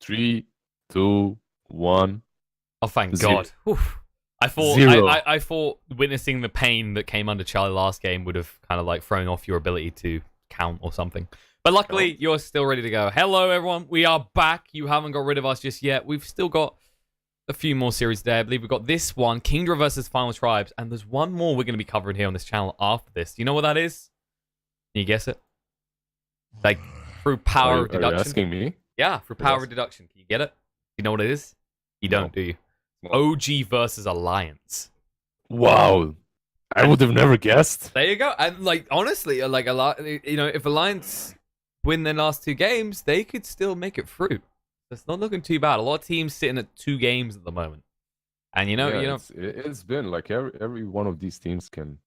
3, 2, 1. Oh, thank Zero. God. Oof. I thought Zero. I thought witnessing the pain that came under Charlie last game would have kind of like thrown off your ability to count or something. But luckily, you're still ready to go. Hello, everyone. We are back. You haven't got rid of us just yet. We've still got a few more series today. I believe we've got this one, Kingdra versus Final Tribes, and there's one more we're going to be covering here on this channel after this. Do you know what that is? Can you guess it? Like, through power of deduction. Are you asking me? Yeah, through power of deduction. Can you get it? You know what it is? You don't, do you? No. OG versus Alliance. Wow. I would have never guessed. There you go. And like honestly, like a lot, you know, if Alliance win their last 2 games, they could still make it through. It's not looking too bad. A lot of teams sitting at 2 games at the moment, and you know, it's been like every one of these teams can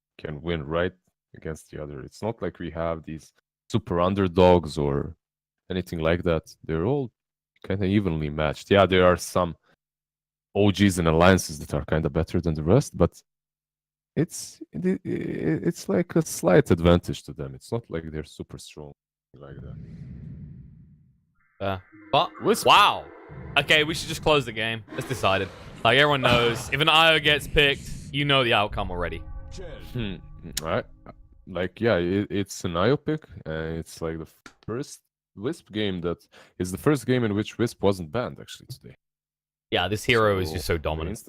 win right against the other. It's not like we have these super underdogs or anything like that. They're all kind of evenly matched. Yeah, there are some OGs and alliances that are kind of better than the rest, but it's like a slight advantage to them. It's not like they're super strong like that. But wow. Okay, we should just close the game. It's decided. Like everyone knows, if an IO gets picked, you know the outcome already. Alright. Like yeah, it's an IO pick, and it's like the first Wisp game that is the first game in which Wisp wasn't banned actually today. Yeah, this hero is just so dominant.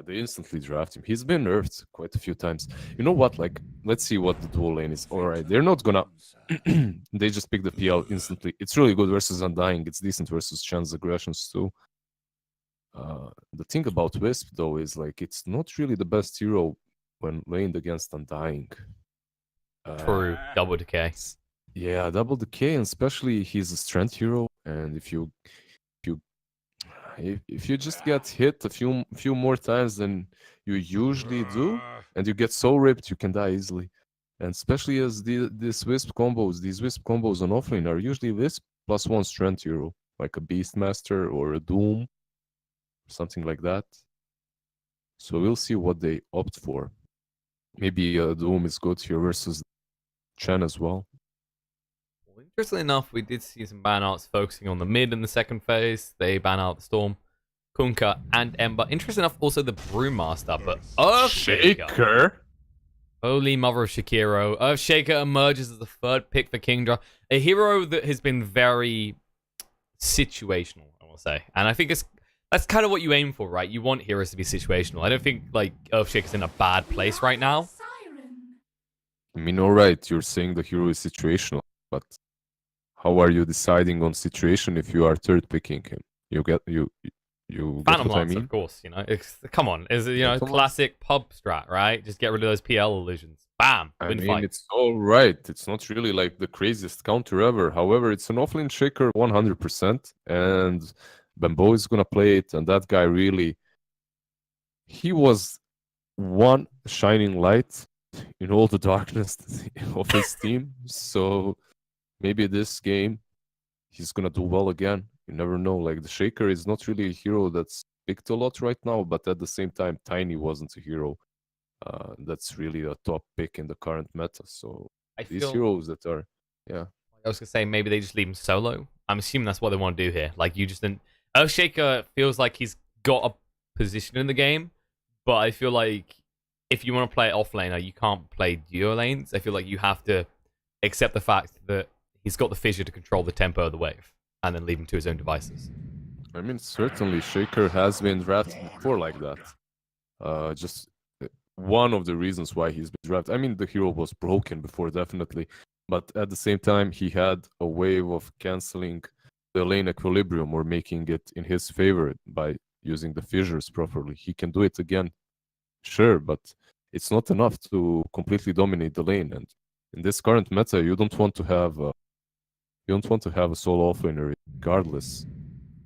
They instantly draft him. He's been nerfed quite a few times. You know what? Like, let's see what the dual lane is. Alright, they're not gonna... they just pick the PL instantly. It's really good versus Undying. It's decent versus Chance Aggressions too. The thing about Wisp, though, is like it's not really the best hero when laned against Undying. True. Double decay. Yeah, double decay, and especially he's a strength hero, and if you just get hit a few more times than you usually do, and you get so ripped, you can die easily. And especially as these Wisp combos on offlane are usually Wisp plus 1 strength hero, like a Beastmaster or a Doom, something like that. So we'll see what they opt for. Maybe Doom is good here versus Chen as well. Interestingly enough, we did see some ban outs focusing on the mid in the second phase. They ban out the Storm, Kunkka, and Ember. Interesting enough, also the Brewmaster, but Earthshaker. Holy mother of Shakiro. Earthshaker emerges as the 3rd pick for Kingdra. A hero that has been very situational, I will say. And I think that's kind of what you aim for, right? You want heroes to be situational. I don't think like Earthshaker's in a bad place right now. I mean, alright, you're saying the hero is situational, but how are you deciding on situation if you are 3rd picking him? You get Phantom what Lance, I mean? of course, you know. Come on, is classic pub strat, right? Just get rid of those PL illusions. Bam, win fight. It's all right. It's not really like the craziest counter ever. However, it's an offlane shaker 100%, and Bambo is gonna play it, and that guy really, he was one shining light in all the darkness of his team. So maybe this game he's gonna do well again. You never know. Like the Shaker is not really a hero that's picked a lot right now, but at the same time, Tiny wasn't a hero that's really a top pick in the current meta. So these heroes that are, yeah. I was gonna say maybe they just leave him solo. I'm assuming that's what they want to do here. Like you just didn't. Earthshaker feels like he's got a position in the game, but I feel like if you want to play off laner, you can't play duo lanes. I feel like you have to accept the fact that he's got the fissure to control the tempo of the wave, and then leave him to his own devices. I mean, certainly Shaker has been drafted before like that. Just one of the reasons why he's been drafted. I mean, the hero was broken before, definitely, but at the same time, he had a wave of canceling the lane equilibrium or making it in his favor by using the fissures properly. He can do it again, sure, but it's not enough to completely dominate the lane. And in this current meta, you don't want to have a solo offlaner regardless.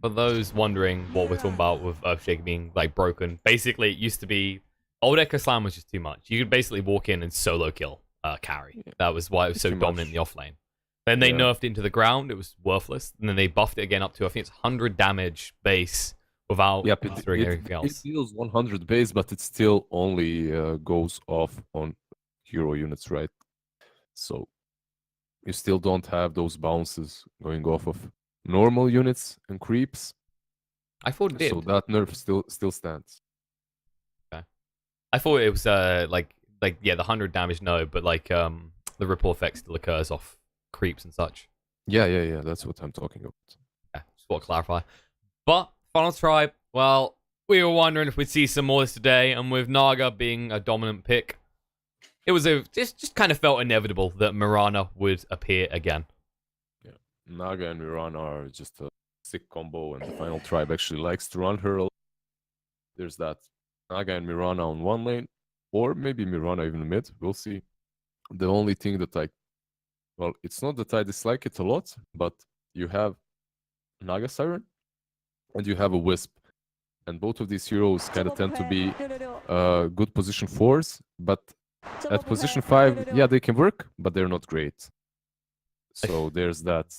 For those wondering what we're talking about with Earthshaker being like broken, basically it used to be old Echo Slam was just too much. You could basically walk in and solo kill carry. Yeah. That was why it was so dominant in the offlane. Then they nerfed into the ground, it was worthless. And then they buffed it again up to, I think it's 100 damage base without doing anything else. It deals 100 base, but it still only goes off on hero units, right? So you still don't have those bounces going off of normal units and creeps. I thought it did. So that nerf still stands. Okay. I thought it was yeah, the 100 damage no, but like the ripple effect still occurs off creeps and such. Yeah. That's what I'm talking about. Yeah, just want to clarify. But Final Tribe, well, we were wondering if we'd see some more this today, and with Naga being a dominant pick, it was just kind of felt inevitable that Mirana would appear again. Yeah, Naga and Mirana are just a sick combo, and the Final Tribe actually likes to run her. There's that Naga and Mirana on one lane, or maybe Mirana even mid. We'll see. The only thing that it's not that I dislike it a lot, but you have Naga Siren and you have a Wisp. And both of these heroes kind of tend to be good position 4s, but at position 5, yeah, they can work, but they're not great. So there's that,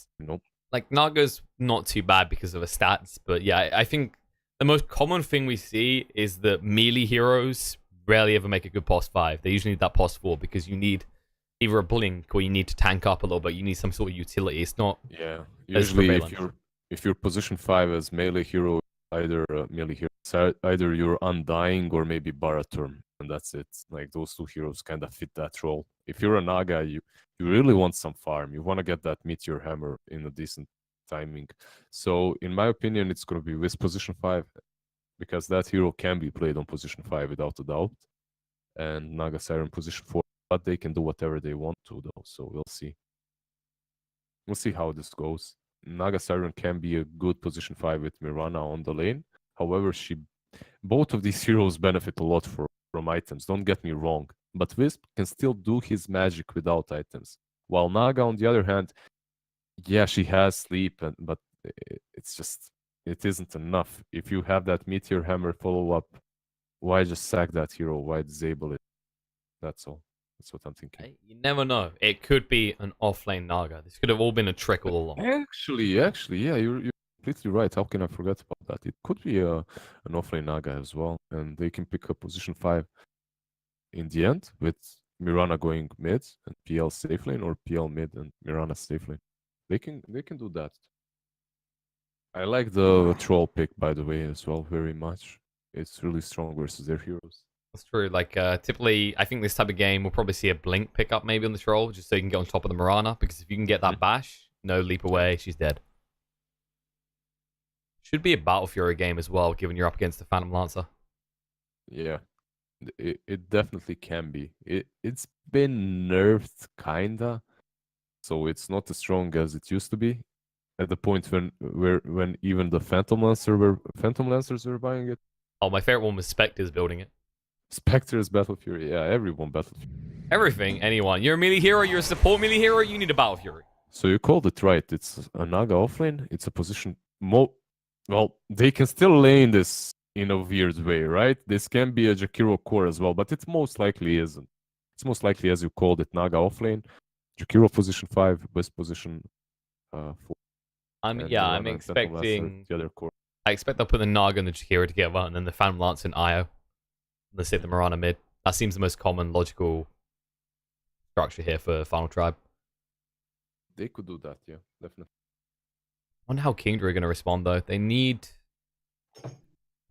Like, Naga's not too bad because of the stats, but yeah, I think the most common thing we see is that melee heroes rarely ever make a good pos 5. They usually need that pos 4 because you need either a blink or you need to tank up a little bit. You need some sort of utility. It's not... Yeah, usually if you're position 5 as melee hero, either melee hero, either you're Undying or maybe Baraturn, and that's it. Like, those two heroes kind of fit that role. If you're a Naga, you really want some farm. You want to get that Meteor Hammer in a decent timing. So, in my opinion, it's going to be with position 5, because that hero can be played on position 5 without a doubt. And Naga Siren position 4, but they can do whatever they want to, though. So, we'll see. We'll see how this goes. Naga Siren can be a good position 5 with Mirana on the lane. However, both of these heroes benefit a lot from items. Don't get me wrong. But Wisp can still do his magic without items. While Naga, on the other hand, yeah, she has sleep, but it isn't enough. If you have that Meteor Hammer follow-up, why just sack that hero? Why disable it? That's all. That's what I'm thinking. You never know. It could be an offlane Naga. This could have all been a trick all along. Actually, yeah, you're completely right. How can I forget about that? It could be an offlane Naga as well, and they can pick up position 5 in the end with Mirana going mid and PL safe lane, or PL mid and Mirana safe lane. They can do that. I like the troll pick, by the way, as well, very much. It's really strong versus their heroes. That's true. Like, typically, I think this type of game, we'll probably see a blink pickup maybe on the troll, just so you can get on top of the Mirana, because if you can get that bash, no leap away, she's dead. Should be a Battle Fury game as well, given you're up against the Phantom Lancer. Yeah, it definitely can be. It's been nerfed, kinda, so it's not as strong as it used to be. At the point when even the Phantom Lancers were buying it. Oh, my favorite one was Spectres building it. Spectres, Battle Fury, yeah, everyone Battle Fury. Everything, anyone. You're a melee hero, you're a support melee hero, you need a Battle Fury. So you called it right. It's a Naga offlane. It's a position. Well, they can still lane this in a weird way, right? This can be a Jakiro core as well, but it most likely isn't. It's most likely, as you called it, Naga offlane, Jakiro position 5, Wisp position 4. I'm expecting the other core. I expect they'll put the Naga and the Jakiro together, and then the Phantom Lance and Io. Let's say the Mirana mid. That seems the most common logical structure here for Final Tribe. They could do that, yeah, definitely. I wonder how Kingdra are going to respond, though. They need... Well,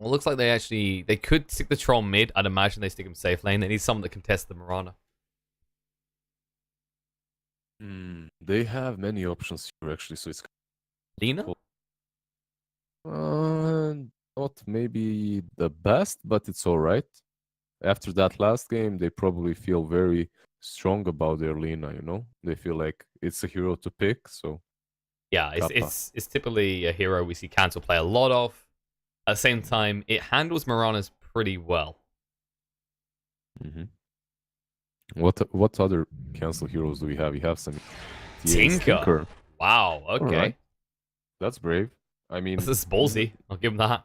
it looks like they could stick the troll mid. I'd imagine they stick him safe lane. They need someone that can test the Mirana. They have many options here, actually, so it's... Lina? Not maybe the best, but it's all right. After that last game, they probably feel very strong about their Lina, They feel like it's a hero to pick, so... Yeah, it's typically a hero we see Cancel play a lot of. At the same time, it handles Mirana's pretty well. What other Cancel heroes do we have? We have some... Tinker. Wow, okay. Right. That's brave. I mean... This is ballsy. I'll give him that.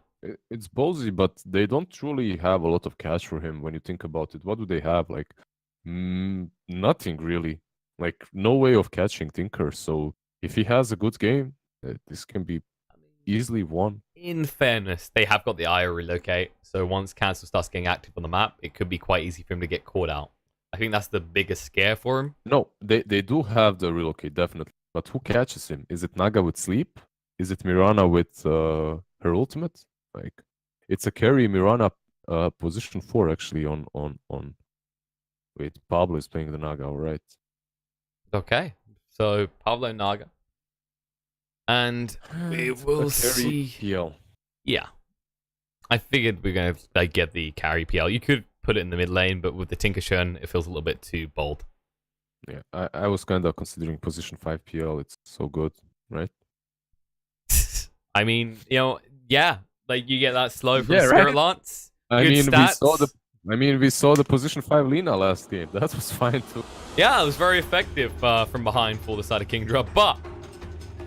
It's ballsy, but they don't truly have a lot of cash for him when you think about it. What do they have? Like, nothing really. Like, no way of catching Tinker. So, if he has a good game, this can be easily won. In fairness, they have got the Io relocate. So, once Cancel starts getting active on the map, it could be quite easy for him to get caught out. I think that's the biggest scare for him. No, they do have the relocate, definitely. But who catches him? Is it Naga with sleep? is it Mirana with her ultimate? Like, it's a carry Mirana position 4 actually on. Wait, Pablo is playing the Naga, all right? Okay, so Pablo Naga, and we will see. PL. Yeah, I figured we're gonna like get the carry PL. You could put it in the mid lane, but with the Tinkershun, it feels a little bit too bold. Yeah, I was kind of considering position 5 PL. It's so good, right? I mean, you know, yeah, like you get that slow from Yeah, Spirit right? Lance. I Good mean, stats. we saw the position 5 Lina last game. That was fine too. Yeah, it was very effective from behind for the side of Kingdra, but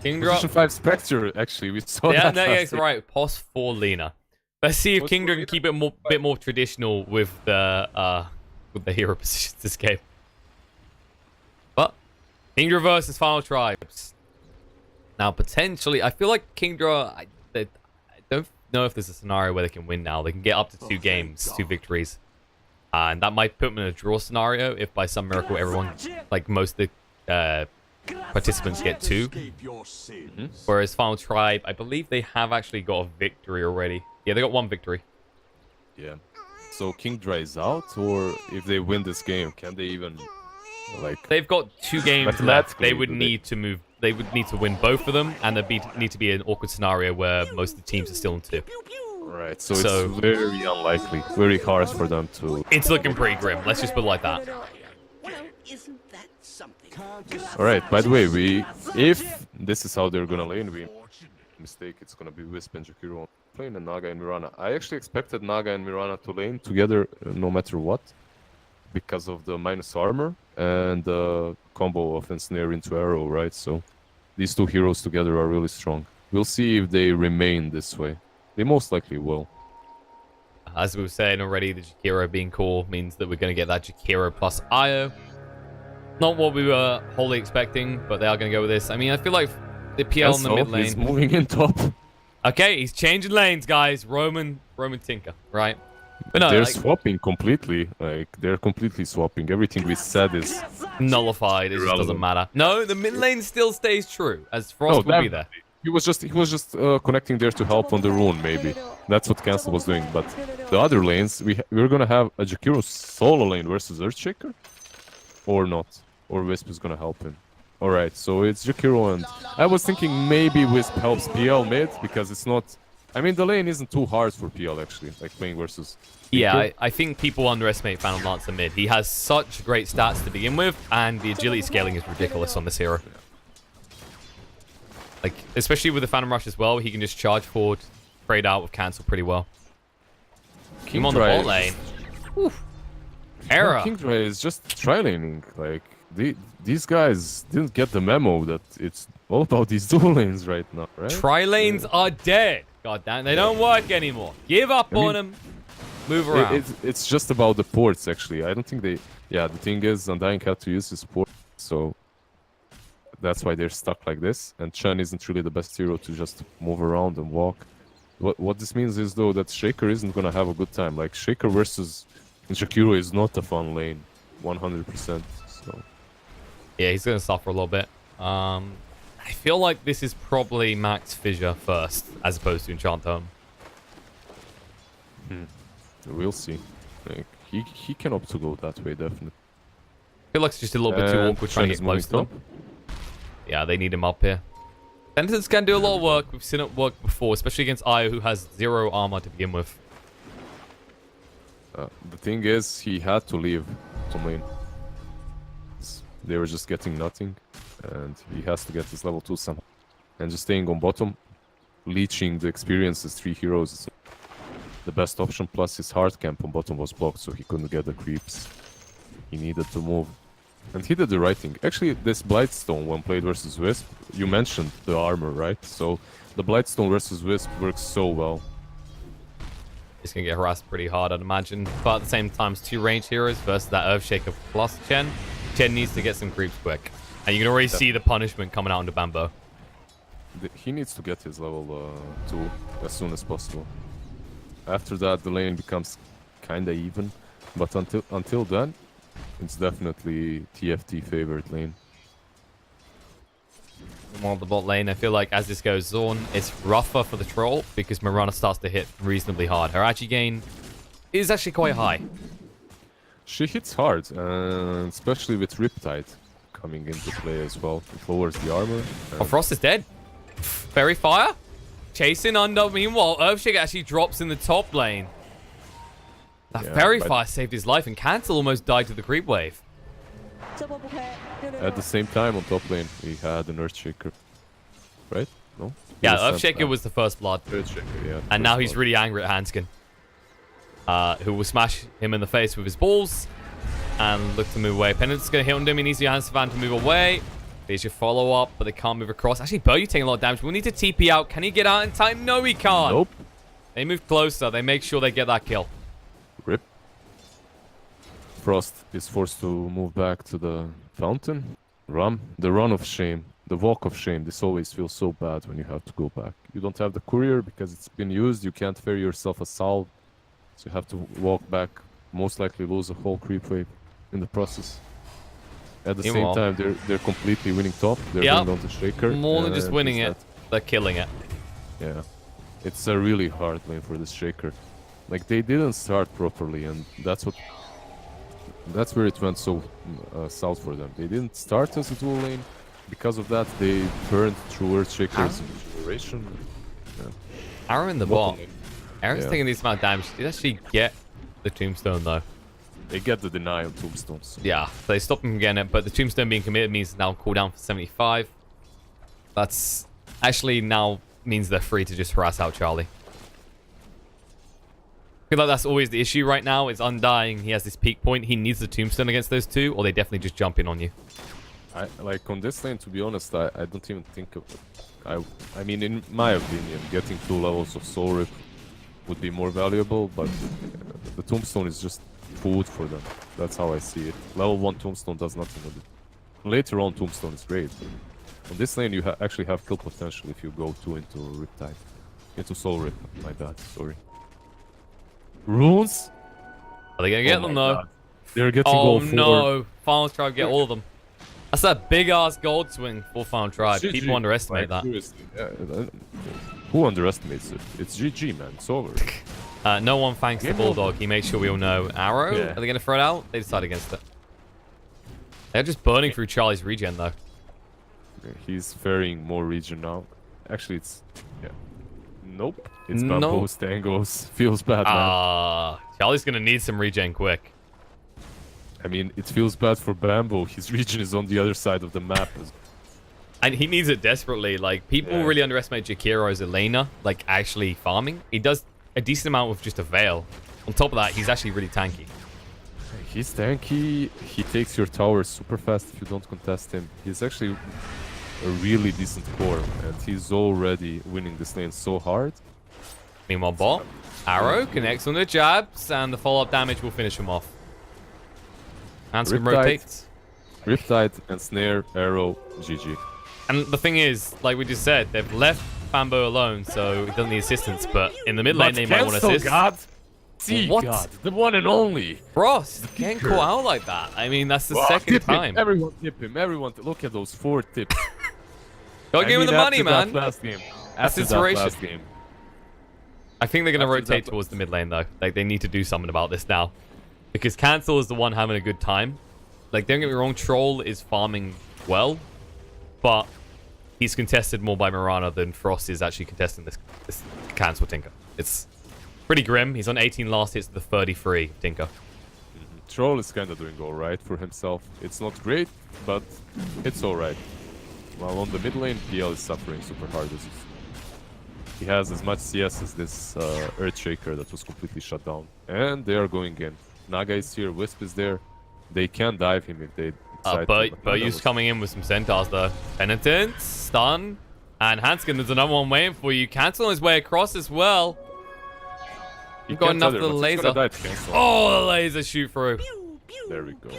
Kingdra. Position 5 Spectre, actually, we saw Yeah, that. no, yeah, last it's game. right. Pos for Lina. Let's see if Pos for Kingdra can Lina. keep it bit more traditional with the hero positions this game. But Kingdra versus Final Tribes. Now potentially, I feel like Kingdra. I don't know if there's a scenario where they can win now. They can get up to 2 games, 2 victories. And that might put them in a draw scenario if by some miracle everyone, like most of the participants get 2. Whereas Final Tribe, I believe they have actually got a victory already. Yeah, they got 1 victory. Yeah. So Kingdra is out, or if they win this game, can they even, like... They've got 2 games left. They would need to move. They would need to win both of them, and there'd need to be an awkward scenario where most of the teams are still in 2. Right, so it's very unlikely, very hard for them to... It's looking pretty grim. Let's just put it like that. Alright, by the way, if this is how they're gonna lane, mistake, it's gonna be Wisp and Jakiro playing a Naga and Mirana. I actually expected Naga and Mirana to lane together no matter what, because of the minus armor and the combo of Ensnare into Arrow, right? So these 2 heroes together are really strong. We'll see if they remain this way. They most likely will. As we were saying already, the Jakiro being core means that we're going to get that Jakiro plus Io. Not what we were wholly expecting, but they are going to go with this. I mean, I feel like the PL in the mid lane... He's moving in top. Okay, he's changing lanes, guys. Roman Tinker, right? But no, they're swapping completely. Like, they're completely swapping. Everything we said is... nullified. It just doesn't matter. No, the mid lane still stays true, as Frost will be there. He was just connecting there to help on the rune, maybe. That's what Cancel was doing. But the other lanes, we're gonna have a Jakiro solo lane versus Earthshaker? Or not? Or Wisp is gonna help him. Alright, so it's Jakiro, and I was thinking maybe Wisp helps PL mid, because it's not... I mean, the lane isn't too hard for PL, actually, like playing versus... Yeah, I think people underestimate Phantom Lancer mid. He has such great stats to begin with, and the agility scaling is ridiculous on this hero. Like, especially with the Phantom Rush as well, he can just charge forward, trade out with cancel pretty well. Keep him on the bot lane. Oof. Error. Kingdra is just tri-laning. Like, these guys didn't get the memo that it's all about these dual lanes right now, right? Tri-lanes are dead. God damn, they don't work anymore. Give up on them. Move around. It's just about the ports, actually. I don't think they... Yeah, the thing is, Undying had to use his port, so... That's why they're stuck like this. And Chen isn't really the best hero to just move around and walk. What this means is, though, that Shaker isn't gonna have a good time. Like, Shaker versus Jakiro is not a fun lane. 100%, so... Yeah, he's gonna suffer a little bit. I feel like this is probably Max Fissure first, as opposed to Enchant Home. We'll see. Like, he can opt to go that way, definitely. I feel like it's just a little bit too awkward trying to get close to them. Yeah, they need him up here. Senators can do a lot of work. We've seen it work before, especially against Io, who has 0 armor to begin with. The thing is, he had to leave to lane. They were just getting nothing, and he has to get his level 2 somehow. And just staying on bottom, leeching the experience as 3 heroes is the best option, plus his hard camp on bottom was blocked, so he couldn't get the creeps. He needed to move. And he did the right thing. Actually, this Blightstone, when played versus Wisp, you mentioned the armor, right? So the Blightstone versus Wisp works so well. He's going to get harassed pretty hard, I'd imagine. But at the same time, it's 2 ranged heroes versus that Earthshaker plus Chen. Chen needs to get some creeps quick. And you can already see the punishment coming out into Bambo. He needs to get his level 2 as soon as possible. After that, the lane becomes kinda even. But until then, it's definitely TFT favorite lane. On the bot lane, I feel like as this goes on, it's rougher for the troll because Mirana starts to hit reasonably hard. Her agi gain is actually quite high. She hits hard, especially with Riptide coming into play as well. It lowers the armor. Oh, Frost is dead. Fairy Fire. Chasing under. Meanwhile, Earthshake actually drops in the top lane. That Fairy Fire saved his life, and Cancel almost died to the creep wave. At the same time, on top lane, we had an Earthshaker. Right? No? Yeah, Earthshaker was the first blood. Earthshaker, yeah. And now he's really angry at Hanskin. Who will smash him in the face with his balls and look to move away. Penance going to hit on him. He needs the Hans Van to move away. There's your follow-up, but they can't move across. Actually, Boyu taking a lot of damage. We'll need to TP out. Can he get out in time? No, he can't. Nope. They move closer. They make sure they get that kill. Rip. Frost is forced to move back to the fountain. The run of shame. The walk of shame. This always feels so bad when you have to go back. You don't have the courier because it's been used. You can't ferry yourself a salve. So you have to walk back. Most likely lose a whole creep wave in the process. At the same time, they're completely winning top. They're winning on the Shaker. More than just winning it, they're killing it. Yeah. It's a really hard lane for this Shaker. Like, they didn't start properly, and that's where it went so south for them. They didn't start as a dual lane. Because of that, they burned through Earthshaker's generation. Yeah. Arrow in the bot. Arrow's taking this amount of damage. Did actually get the tombstone, though. They get the deny on tombstones. Yeah, so they stop him from getting it, but the tombstone being committed means now cooldown for 75. That's actually now means they're free to just harass out Charlie. I feel like that's always the issue right now. It's Undying. He has this peak point. He needs the tombstone against those two, or they definitely just jump in on you. Like on this lane, to be honest, I don't even think of it. I mean, in my opinion, getting 2 levels of Soul Rip would be more valuable, but the tombstone is just food for them. That's how I see it. Level 1 tombstone does nothing with it. Later on, tombstone is great. On this lane, you actually have kill potential if you go 2 into Riptide. Into Soul Rip, my bad, sorry. Runes? Are they gonna get them though? God. They're getting gold 4. Oh no! Final Tribe get all of them. That's a big ass gold swing for Final Tribe. People underestimate that. Who underestimates it? It's GG, man. It's over. No one thanks the Bulldog. He makes sure we all know. Arrow? Yeah. Are they going to throw it out? They decide against it. They're just burning through Charlie's regen, though. He's ferrying more regen now. Actually, it's... Yeah. Nope. It's Bamboo's Tangos. Feels bad, man. Charlie's going to need some regen quick. I mean, it feels bad for Bamboo. His regen is on the other side of the map. And he needs it desperately. Like, people really underestimate Jakiro as a laner, like, actually farming. He does a decent amount with just a Veil. On top of that, he's actually really tanky. He's tanky. He takes your tower super fast if you don't contest him. He's actually a really decent core, and he's already winning this lane so hard. Meanwhile, bot. Arrow connects on the jabs, and the follow-up damage will finish him off. Hanskin rotates. Riptide and Snare, Arrow, GG. And the thing is, like we just said, they've left Fambo alone, so he doesn't need assistance. But in the mid lane, they might want to assist. God, the one and only. Frost can't call out like that. I mean, that's the second time. Everyone tip him. Everyone, look at those 4 tips. Go give him the money, man. Last game. That's inspiration. I think they're going to rotate towards the mid lane, though. Like, they need to do something about this now. Because Cancel is the one having a good time. Like, don't get me wrong, Troll is farming well. But he's contested more by Mirana than Frost is actually contesting this Cancel Tinker. It's pretty grim. He's on 18 last hits to the 33 Tinker. Troll is kind of doing alright for himself. It's not great, but it's alright. While on the mid lane, PL is suffering super hard. As he has as much CS as this Earthshaker that was completely shut down. And they are going in. Naga is here, Wisp is there. They can dive him if they decide Boyu's coming in with some Centaurs though. Penitent, stun, and Hanskin, there's another one waiting for you. Cancel on his way across as well. You've got enough of the laser. Oh, the laser shoot through. There we go.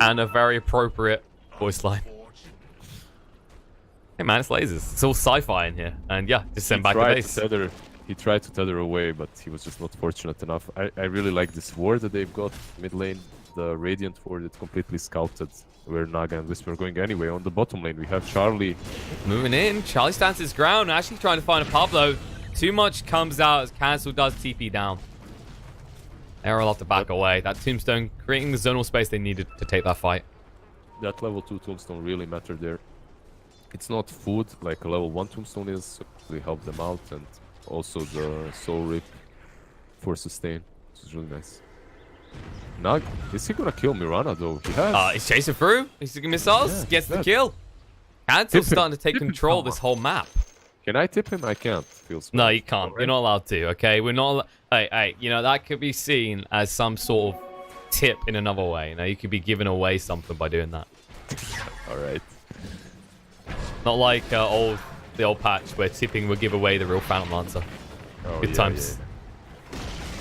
And a very appropriate voice line. Hey man, it's lasers. It's all sci-fi in here. And yeah, just send back the base. He tried to tether away, but he was just not fortunate enough. I really like this ward that they've got mid lane. the Radiant Ward, it completely scouted where Naga and Whisper are going anyway. On the bottom lane, we have Charlie. Moving in. Charlie stands his ground, actually trying to find a Pablo. Too much comes out as Cancel does TP down. They're all have to back away. That Tombstone creating the zonal space they needed to take that fight. That level 2 Tombstone really mattered there. It's not food like a level 1 Tombstone is, so we help them out, and also the Soul Rip for sustain, which is really nice. Nug, is he gonna kill Mirana though? He has. He's chasing through. He's taking missiles. Gets the kill. Cancel's starting to take control of this whole map. Can I tip him? I can't. Feels no, you can't. Right. You're not allowed to. Okay, we're not. Hey, you know that could be seen as some sort of tip in another way. You know, you could be giving away something by doing that. All right. Not like the old patch where tipping would give away the real Phantom Lancer. Oh, Good times.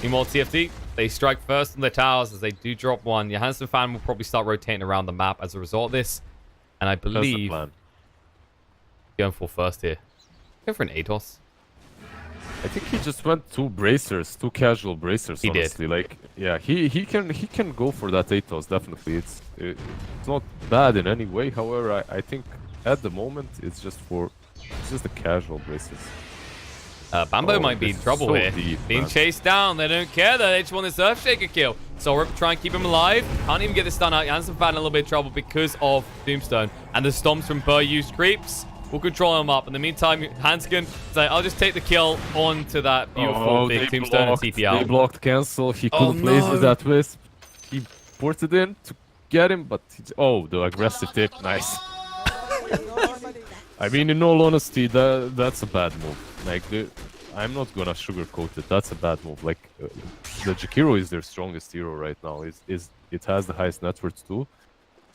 Meanwhile, TFT, they strike first on the towers as they do drop one. Johansson fan will probably start rotating around the map as a result of this. And I believe going for first here. Go for an ATOS. I think he just went two bracers, two casual bracers. He honestly. did. Like, yeah, he can go for that ATOS definitely. It's not bad in any way. However, I think at the moment it's just the casual braces. Bambo might be in trouble here. Being chased down. They don't care though. They just want this Earthshaker kill. So Rip try and keep him alive. Can't even get the stun out. Janssen Fan in a little bit of trouble because of Doomstone. And the stomps from Burr used creeps will control him up. In the meantime, Hanskin is like, I'll just take the kill onto that beautiful big Tombstone and TP out. They blocked cancel. He couldn't laser that Wisp. He ported in to get him, but the aggressive tip. Nice. I mean, in all honesty, that's a bad move. Like, I'm not gonna sugarcoat it. That's a bad move. Like, the Jakiro is their strongest hero right now. It has the highest net worth too.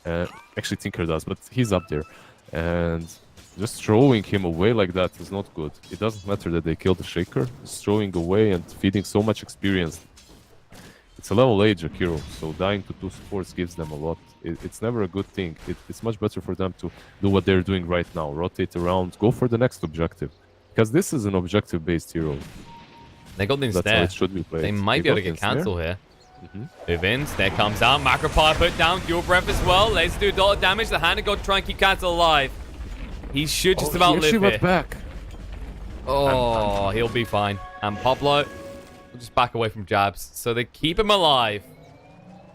Actually, Tinker does, but he's up there. And just throwing him away like that is not good. It doesn't matter that they killed the Shaker. Just throwing away and feeding so much experience. It's a level 8 Jakiro, so dying to 2 supports gives them a lot. It's never a good thing. It's much better for them to do what they're doing right now. Rotate around, go for the next objective. Because this is an objective-based hero. They got the snare. That's how it should be played. They might be able to get cancel here. Move in, snare comes out. Macropire put down, dual breath as well. Let's do dollar damage. The hand got to try and keep cancel alive. He should just about live here. Went back. Oh, he'll be fine. And Pablo will just back away from jabs. So they keep him alive.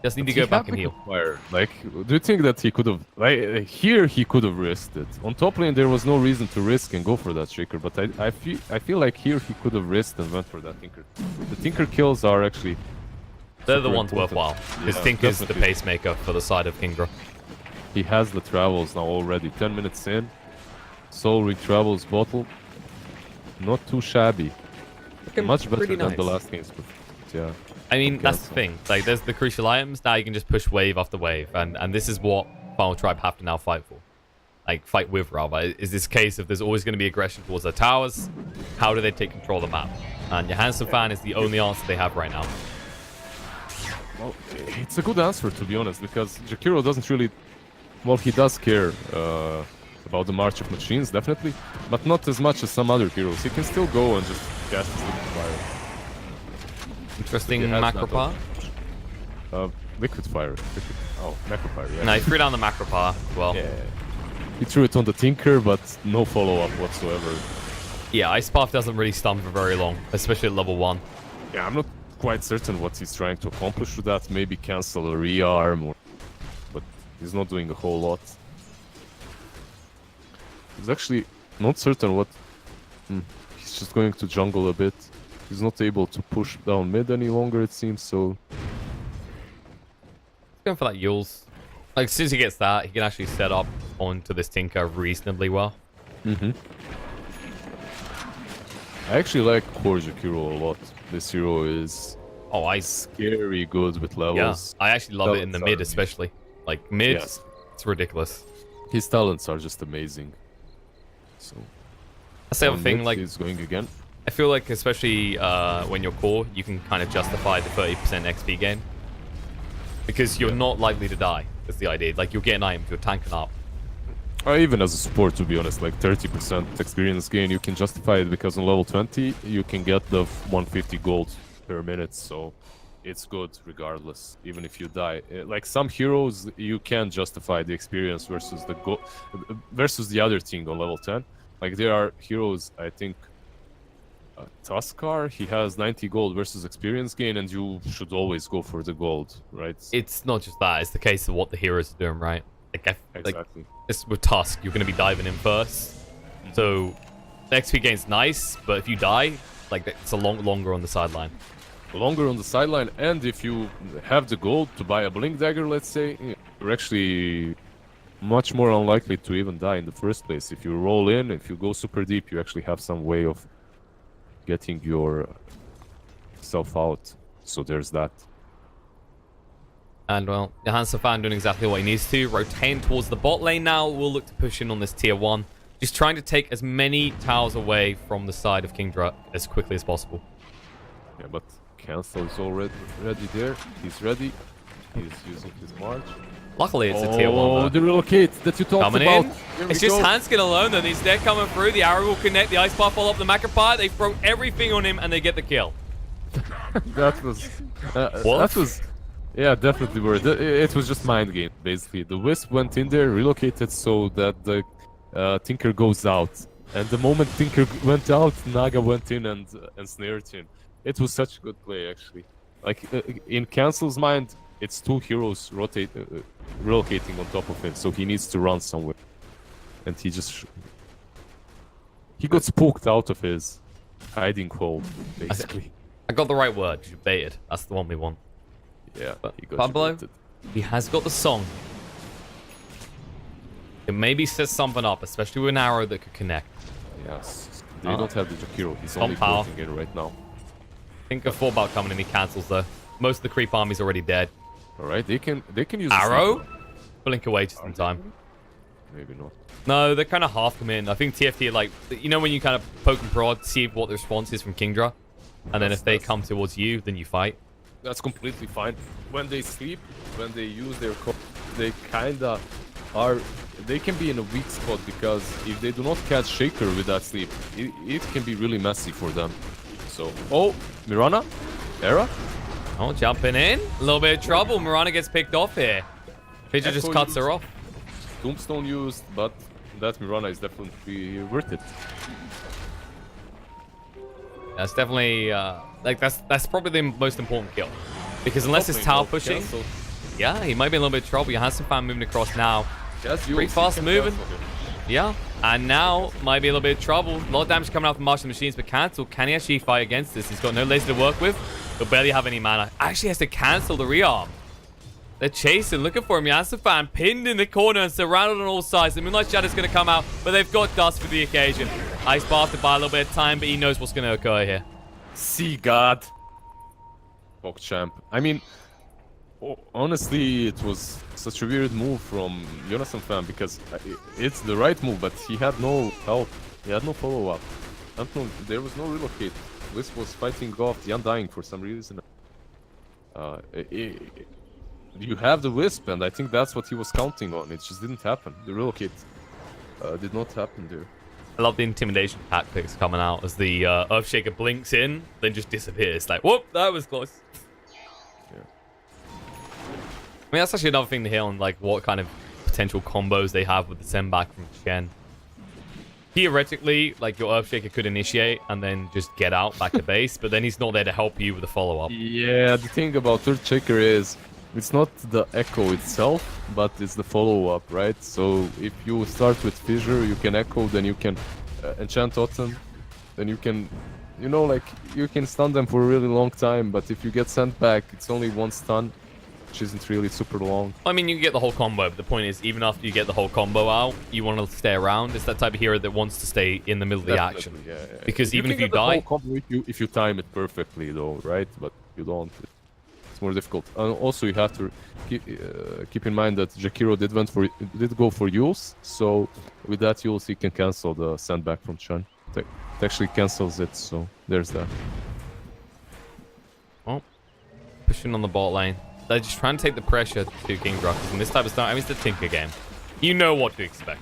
Just need to go back and heal. Like, do you think that he could have... Like, here he could have risked it. On top lane, there was no reason to risk and go for that Shaker. But I feel like here he could have risked and went for that Tinker. The Tinker kills are actually... They're the ones worthwhile. Because Tinker's the pacemaker for the side of Kingdra. He has the travels now already. 10 minutes in. Soul Ring travels bottle. Not too shabby. Much better than the last game's performance. Yeah. I mean, that's the thing. Like, there's the crucial items. Now you can just push wave after wave. And this is what Final Tribe have to now fight for. Like, fight with, rather. Is this case of there's always going to be aggression towards their towers? How do they take control of the map? And Johansson Fan is the only answer they have right now. Well, it's a good answer, to be honest, because Jakiro doesn't really... Well, he does care about the March of Machines, definitely. But not as much as some other heroes. He can still go and just cast his Liquid Fire. Interesting Macropire. Liquid Fire. Oh, Macropire, yeah. No, he threw down the Macropire as well. Yeah. He threw it on the Tinker, but no follow-up whatsoever. Yeah, Ice Path doesn't really stun for very long, especially at level 1. Yeah, I'm not quite certain what he's trying to accomplish with that. Maybe cancel a rearm, but he's not doing a whole lot. He's actually not certain what... He's just going to jungle a bit. He's not able to push down mid any longer, it seems, so... He's going for that Yules. Like, as soon as he gets that, he can actually set up onto this Tinker reasonably well. I actually like core Jakiro a lot. This hero is scary good with levels. Yeah, I actually love it in the mid especially. Like, mid, it's ridiculous. His talents are just amazing. So... That's the other thing, like... He's going again. I feel like, especially when you're core, you can kind of justify the 30% XP gain. Because you're not likely to die, that's the idea. Like, you're getting items, you're tanking up. Even as a support, to be honest, like 30% experience gain, you can justify it because on level 20, you can get the 150 gold per minute, so it's good regardless, even if you die. Like some heroes, you can justify the experience versus the other thing on level 10. Like there are heroes, I think, Tuskar, he has 90 gold versus experience gain, and you should always go for the gold, right? It's not just that; it's the case of what the heroes are doing, right? Exactly. It's with Tusk, you're going to be diving in first, so the XP gain's nice, but if you die, like it's a longer on the sideline. Longer on the sideline, and if you have the gold to buy a blink dagger, let's say, you're actually much more unlikely to even die in the first place. If you roll in, if you go super deep, you actually have some way of getting your self out. So there's that. And well, Johannes Safan doing exactly what he needs to, rotating towards the bot lane now. We'll look to push in on this tier 1. Just trying to take as many towers away from the side of Kingdra as quickly as possible. Yeah, but Cancel is already ready there. He's ready. He's using his march. Luckily, it's a tier 1. Oh, the relocate that you talked coming about. in. It's just Hanskin alone, though. He's there coming through. The arrow will connect. The ice bar follow up the Macapire. They throw everything on him, and they get the kill. That was... Yeah, definitely worth it. It was just mind game, basically. The Wisp went in there, relocated so that the Tinker goes out. And the moment Tinker went out, Naga went in and snared him. It was such a good play, actually. Like, in Cancel's mind, it's two heroes relocating on top of him, so he needs to run somewhere. And he just... He got spooked out of his hiding hole, basically. I got the right word. You baited. That's the one we want. Yeah, but he got Pablo, debated. He has got the song. It maybe set something up, especially with an arrow that could connect. Yes. They don't have the Jakiro. He's only floating in right now. I think a 4-bout coming in, he cancels though. Most of the creep army's already dead. Alright, they can use arrow? Blink away just in time. Maybe not. No, they're kind of half come in. I think TFT, like, you know when you kind of poke and prod, see what the response is from Kingdra? And then if they come towards you, then you fight. That's completely fine. When they sleep, when they use their they kinda are... They can be in a weak spot because if they do not catch Shaker with that sleep, it can be really messy for them. So... Oh! Mirana? Era? Oh, jumping in. A little bit of trouble. Mirana gets picked off here. Pigeon just cuts her off. Tombstone used, but that Mirana is definitely worth it. That's definitely like that's probably the most important kill, because unless it's tower pushing, yeah, he might be in a little bit of trouble. You have some fan moving across now, pretty fast moving, yeah, and now might be a little bit of trouble. A lot of damage coming out from Martial Machines, but cancel. Can he actually fight against this? He's got no laser to work with. He'll barely have any mana. Actually has to cancel the rearm. They're chasing, looking for him. Yasufan pinned in the corner and surrounded on all sides. The Moonlight Shadow's going to come out, but they've got Dust for the occasion. Ice Bar to buy a little bit of time, but he knows what's going to occur here. See God. PogChamp. I mean, honestly, it was such a weird move from Jonathan Fan because it's the right move, but he had no help. He had no follow-up. There was no relocate. Wisp was fighting off the Undying for some reason. You have the Wisp, and I think that's what he was counting on. It just didn't happen. The relocate did not happen there. I love the intimidation tactics coming out as the Earthshaker blinks in, then just disappears. Like, whoop, that was close. Yeah. I mean, that's actually another thing to hear on, like, what kind of potential combos they have with the send back from Shen. Theoretically, like, your Earthshaker could initiate and then just get out back to base, but then he's not there to help you with the follow-up. Yeah, the thing about Earthshaker is it's not the echo itself, but it's the follow-up, right? So if you start with Fissure, you can echo, then you can enchant Totem, then you can, you know, like, you can stun them for a really long time, but if you get sent back, it's only one stun, which isn't really super long. I mean, you can get the whole combo, but the point is, even after you get the whole combo out, you want to stay around. It's that type of hero that wants to stay in the middle of the action. Yeah. Because even if you die... die... Combo if you time it perfectly, though, right? But you don't. More difficult. And also you have to keep in mind that Jakiro did go for Yules, so with that Yules he can cancel the sandback from Chen. It actually cancels it, so there's that. Oh, pushing on the bot lane. They're just trying to take the pressure to Kingdra, because in this type of start, I mean, it's the Tinker game. You know what to expect.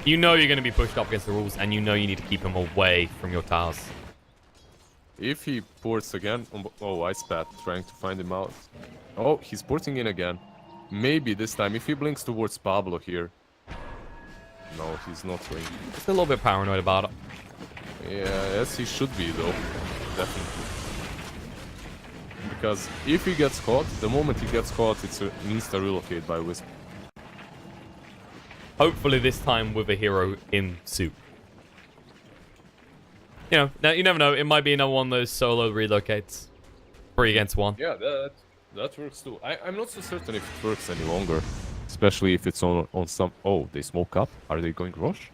You know you're going to be pushed up against the rules, and you know you need to keep him away from your towers. If he ports again, oh, Ice Path trying to find him out. Oh, he's porting in again. Maybe this time, if he blinks towards Pablo here. No, he's not going. Just a little bit paranoid about it. Yeah, yes, he should be though. Definitely. Because if he gets caught, the moment he gets caught, it's an insta-relocate by Wisp. Hopefully this time with a hero in suit. You know, now you never know. It might be another one of those solo relocates. 3 against 1. Yeah, that works too. I'm not so certain if it works any longer. Especially if it's on some... Oh, they smoke up? Are they going rush?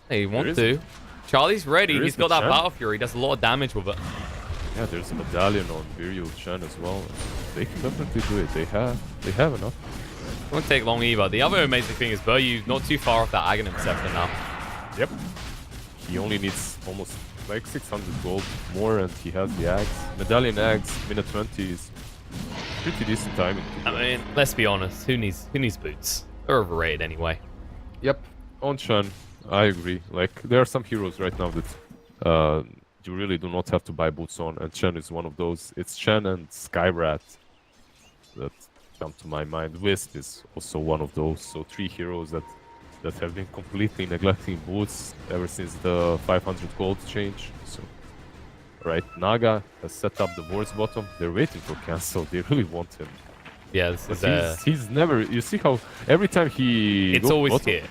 They want to. Charlie's ready. He's got that Battle Fury. He does a lot of damage with it. Yeah, there's a medallion on Viryu Chen as well. They can definitely do it. They have enough. It won't take long either. The other amazing thing is Viryu not too far off that Aghanim Scepter now. Yep. He only needs almost like 600 gold more, and he has the Ags. Medallion Ags, minute 20 is pretty decent timing. I mean, let's be honest. Who needs boots? They're overrated anyway. Yep. On Chen, I agree. Like, there are some heroes right now that you really do not have to buy boots on, and Chen is one of those. It's Chen and Skyrat that come to my mind. Wisp is also one of those. So 3 heroes that have been completely neglecting boots ever since the 500 gold change. So, right, Naga has set up the board's bottom. They're waiting for cancel. They really want him. Yeah, this is he's never. You see how every time he. It's always bottom, here.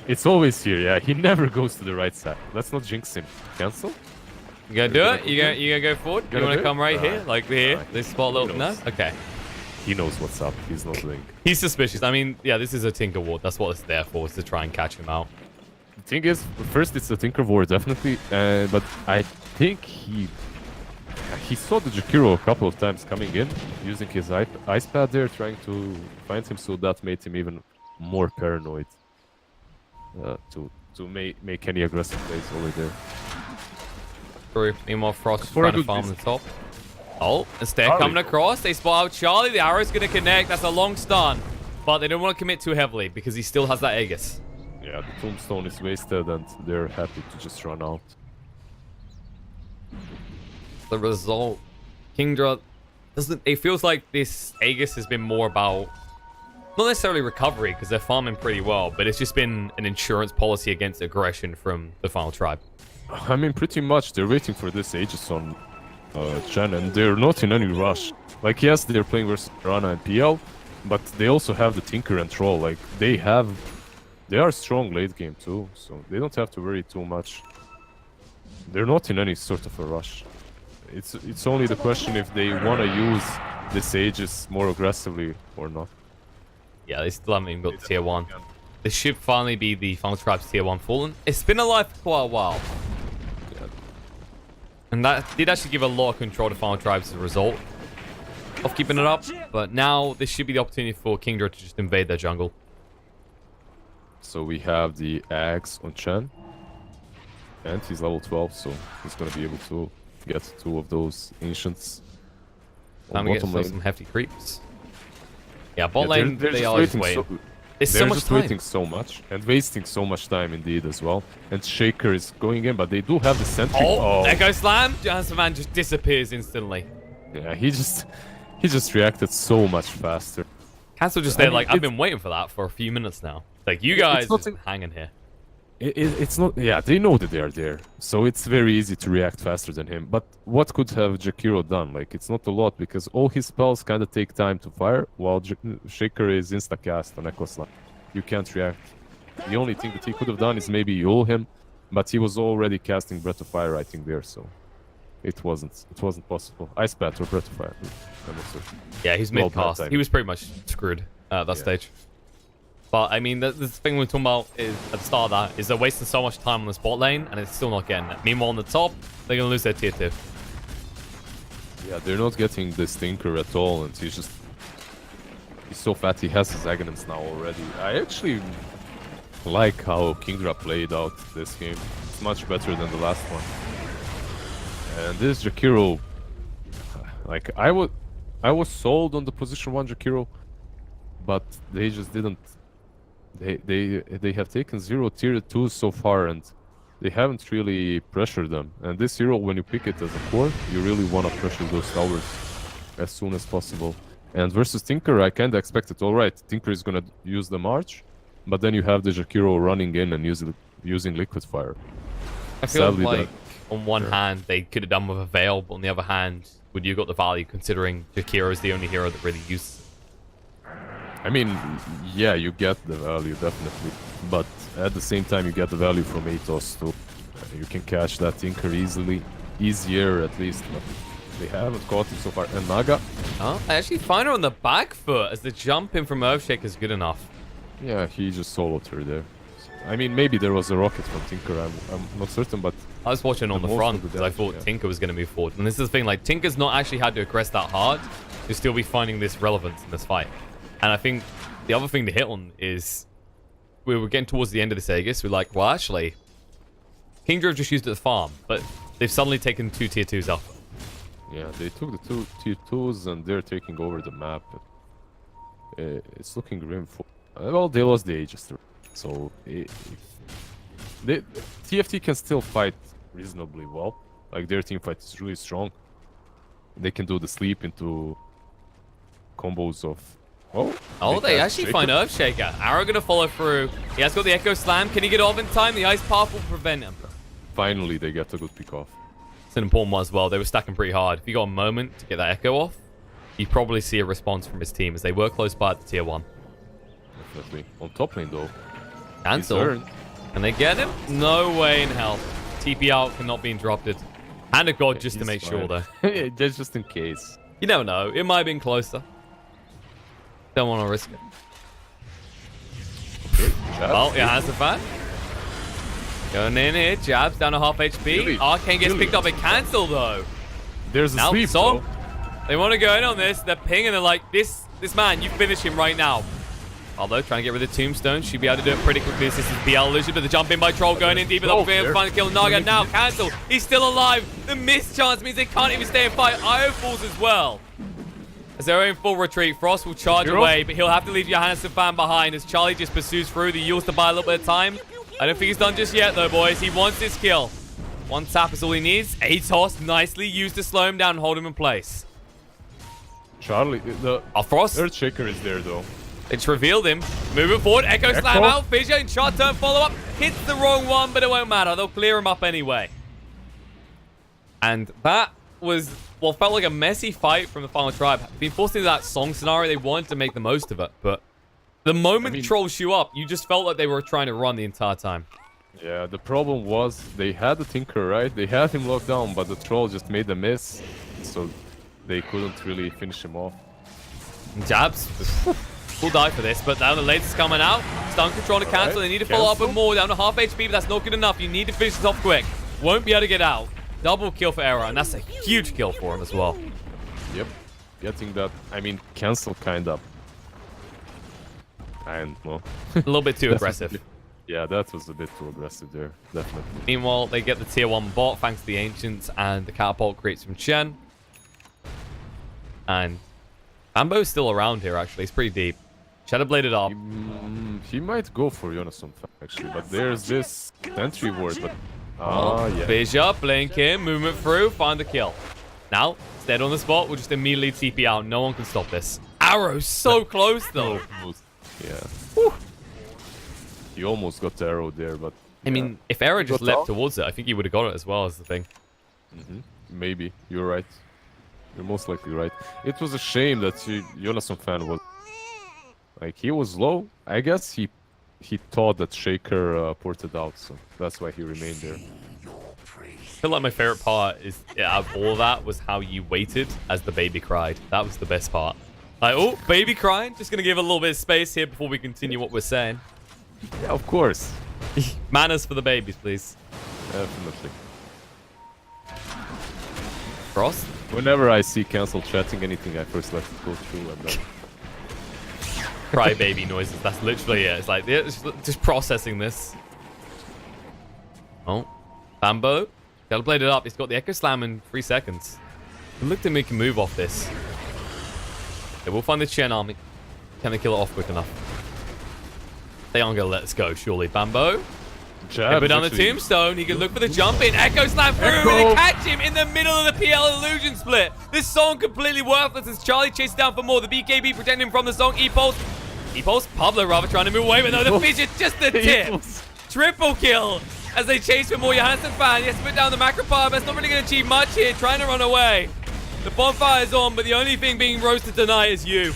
It's always here. Yeah, he never goes to the right side. Let's not jinx him. Cancel. You gonna do it? You gonna go forward? You wanna come right here, like here? This spot little. No. Okay. He knows what's up. He's not doing. He's suspicious. I mean, yeah, this is a Tinker Ward. That's what it's there for, is to try and catch him out. The thing is, first it's a Tinker Ward, definitely. But I think he saw the Jakiro a couple of times coming in, using his ice pad there, trying to find him. So that made him even more paranoid to make any aggressive plays over there. True. Meanwhile, Frost is trying to farm the top. Oh, the stair coming across. They spot out Charlie. The arrow's going to connect. That's a long stun. But they don't want to commit too heavily because he still has that Aegis. Yeah, the tombstone is wasted and they're happy to just run out. The result, Kingdra doesn't... It feels like this Aegis has been more about... Not necessarily recovery because they're farming pretty well, but it's just been an insurance policy against aggression from the final tribe. I mean, pretty much they're waiting for this Aegis on Chen, and they're not in any rush. Like, yes, they're playing versus Rana and PL, but they also have the Tinker and Troll. Like, they are strong late game too, so they don't have to worry too much. They're not in any sort of a rush. It's only the question if they want to use this Aegis more aggressively or not. Yeah, they still haven't even got the tier 1. This should finally be the final tribe's tier 1 Fallen. It's been alive for quite a while. And that did actually give a lot of control to Final Tribes as a result of keeping it up. But now this should be the opportunity for Kingdra to just invade their jungle. So we have the Axe on Chen. And he's level 12, so he's going to be able to get 2 of those Ancients. Time to get some hefty creeps. Yeah, bot lane, they are just waiting. They're just waiting so much and wasting so much time indeed as well. And Shaker is going in, but they do have the sentry. Oh, Echo Slam! Man just disappears instantly. Yeah, he just reacted so much faster. Cancel just there, like, I've been waiting for that for a few minutes now. Like, you guys just hanging here. It's not... Yeah, they know that they are there. So it's very easy to react faster than him. But what could have Jakiro done? Like, it's not a lot because all his spells kind of take time to fire, while Shaker is insta-cast on Echo Slam. You can't react. The only thing that he could have done is maybe ult him, but he was already casting Breath of Fire, I think, there, so... It wasn't possible. Ice Bat or Breath of Fire. I'm not certain. Yeah, he's mid-cast. He was pretty much screwed at that stage. But, I mean, the thing we're talking about is, at the start of that, is they're wasting so much time on the spot lane, and it's still not getting it. Meanwhile, on the top, they're going to lose their tier 2. Yeah, they're not getting this Tinker at all, and he's so fat, he has his Aghanims now already. I actually like how Kingdra played out this game. It's much better than the last one. And this Jakiro, like, I was sold on the position 1 Jakiro, but they just didn't. They have taken 0 tier 2 so far, and they haven't really pressured them. And this hero, when you pick it as a core, you really want to pressure those towers as soon as possible. And versus Tinker, I kind of expected, all right, Tinker is going to use the March, but then you have the Jakiro running in and using Liquid Fire. I feel Sadly, like on one hand, they could have done with a Veil, but on the other hand, would you got the value considering Jakiro is the only hero that really uses it? I mean, yeah, you get the value, definitely. But at the same time, you get the value from Atos too. You can catch that Tinker easier at least. But they haven't caught him so far. And Naga? Oh, I actually find her on the back foot as the jump in from Earthshaker is good enough. Yeah, he just soloed her there. I mean, maybe there was a rocket from Tinker. I'm not certain, but I was watching on the front because I thought Tinker was going to move forward. And this is the thing, like, Tinker's not actually had to aggress that hard to still be finding this relevance in this fight. And I think the other thing to hit on is we were getting towards the end of this Aegis. We're like, well, actually, Kingdra have just used it to farm, but they've suddenly taken 2 tier 2s up. Yeah, they took the 2 tier 2s and they're taking over the map. It's looking grim for... well, they lost the Aegis. So TFT can still fight reasonably well. Like, their team fight is really strong. They can do the sleep into combos of... Oh, they actually find Earthshaker. Arrow gonna follow through. He has got the Echo Slam. Can he get off in time? The Ice Path will prevent him. Finally, they get a good pick off. It's an important one as well. They were stacking pretty hard. If you got a moment to get that Echo off, you probably see a response from his team as they were close by at the tier 1. Definitely. On top lane, though. Cancel. Can they get him? No way in hell. TP out cannot be interrupted. Hand of God just to make sure, though. Just in case. You never know. It might have been closer. Don't want to risk it. Okay, well, yeah, has the fan. Going in here. Jabs down to half HP. Really? Arcane gets picked up and cancelled, though. There's a sleep, so though. they want to go in on this. They're pinging. They're like, this man, you finish him right now. Although, trying to get rid of Tombstone. She'd be able to do it pretty quickly. This is BL illusion, but the jump in by Troll going in deeper. They'll find the kill. Naga now cancel. He's still alive. The miss chance means they can't even stay and fight. Io falls as well. As they're in full retreat, Frost will charge away, but he'll have to leave Johannes fan behind as Charlie just pursues through. The Yules to buy a little bit of time. I don't think he's done just yet, though, boys. He wants this kill. One tap is all he needs. Atos nicely used to slow him down and hold him in place. Charlie, the Frost. Earthshaker is there, though. It's revealed him. Moving forward, Echo Slam out. Fissure in short term follow-up. Hits the wrong one, but it won't matter. They'll clear him up anyway. And that was what felt like a messy fight from the final tribe. Being forced into that song scenario, they wanted to make the most of it. But the moment Troll shoot up, you just felt like they were trying to run the entire time. Yeah, the problem was they had the Tinker, right? They had him locked down, but the Troll just made a miss. So they couldn't really finish him off. Jabs. Will die for this, but now the late's coming out. Stun control to cancel. They need to follow up with more. Down to half HP, but that's not good enough. You need to finish this off quick. Won't be able to get out. Double kill for Era, and that's a huge kill for him as well. Yep. Getting that, I mean, cancel kind of. I don't know. A little bit too aggressive. Yeah, that was a bit too aggressive there. Definitely. Meanwhile, they get the tier 1 bot thanks to the Ancients, and the catapult creates from Chen. And Ambo's still around here, actually. He's pretty deep. Shadowbladed up. He might go for Jonas actually, but there's this sentry ward, but... yeah. Fissure, blink in, movement through, find the kill. Now, dead on the spot, we'll just immediately TP out. No one can stop this. Arrow so close, though. Yeah. Whew. He almost got the arrow there, but... I mean, if Arrow just leapt towards it, I think he would have got it as well as the thing. Maybe. You're right. You're most likely right. It was a shame that Jonas fan was... Like, he was low. I guess he thought that Shaker ported out, so that's why he remained there. I feel like my favorite part is, out of all that, was how you waited as the baby cried. That was the best part. Like, oh, baby crying. Just going to give a little bit of space here before we continue what we're saying. Yeah, of course. Manners for the babies, please. Definitely. Frost? Whenever I see cancel chatting anything, I first let it go through and then... Cry baby noises. That's literally it. It's like, just processing this. Oh. Bambo. Gotta blade it up. He's got the Echo Slam in 3 seconds. Look to make a move off this. They will find the Chen army. Can they kill it off quick enough? They aren't gonna let us go, surely. Bambo. Jab But on the actually- tombstone, he can look for the jump in. Echo slam through and they catch him in the middle of the PL illusion split. This song completely worthless as Charlie chases down for more. The BKB protecting him from the song. E-Pulse, Pablo rather trying to move away, but no, the fidget just the tip. Triple kill as they chase for more. Johansson fan, he has to put down the macro power, but it's not really going to achieve much here. Trying to run away. The bonfire is on, but the only thing being roasted tonight is you.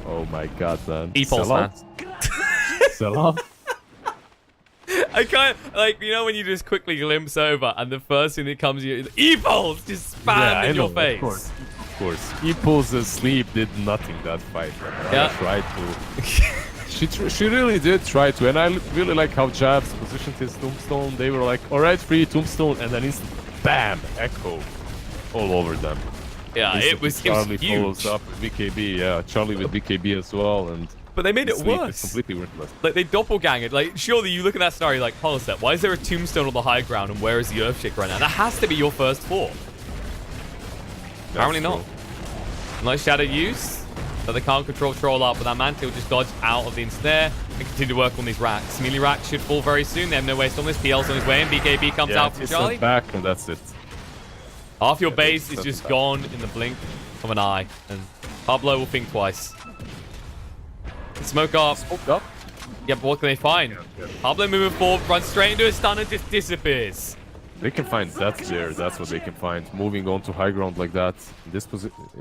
Oh my god, man. E-Pulse, Sell man. out. Sell out. I can't, like, you know when you just quickly glimpse over and the first thing that comes to you is E-Pulse just spammed in your face. Of course. E-Pulse asleep did nothing that fight. Yeah. Tried to. She really did try to, and I really like how Jabs positioned his tombstone. They were like, alright, free tombstone, and then instant BAM! Echo all over them. Yeah, it was Charlie huge. follows up with BKB, yeah, Charlie with BKB as well, and But they made it sleep worse. is completely worthless. Like, they doppelganged. Like, surely you look at that scenario, you're like, hold on a sec, why is there a tombstone on the high ground and where is the Earthshake right now? That has to be your first fall. Apparently not. Nice shadow use, but they can't control troll up, but that Mantle just dodged out of the ensnare and continue to work on these racks. Melee rack should fall very soon. They have no waste on this. PL's on his way, and BKB comes out from it's Charlie. back, and that's it. Half your Yeah, base is that's just bad. gone in the blink of an eye, and Pablo will think twice. Smoke up. Spoke up. Yeah, but what can they find? Pablo moving forward, runs straight into a stun and just disappears. They can find that there. That's what they can find. Moving on to high ground like that in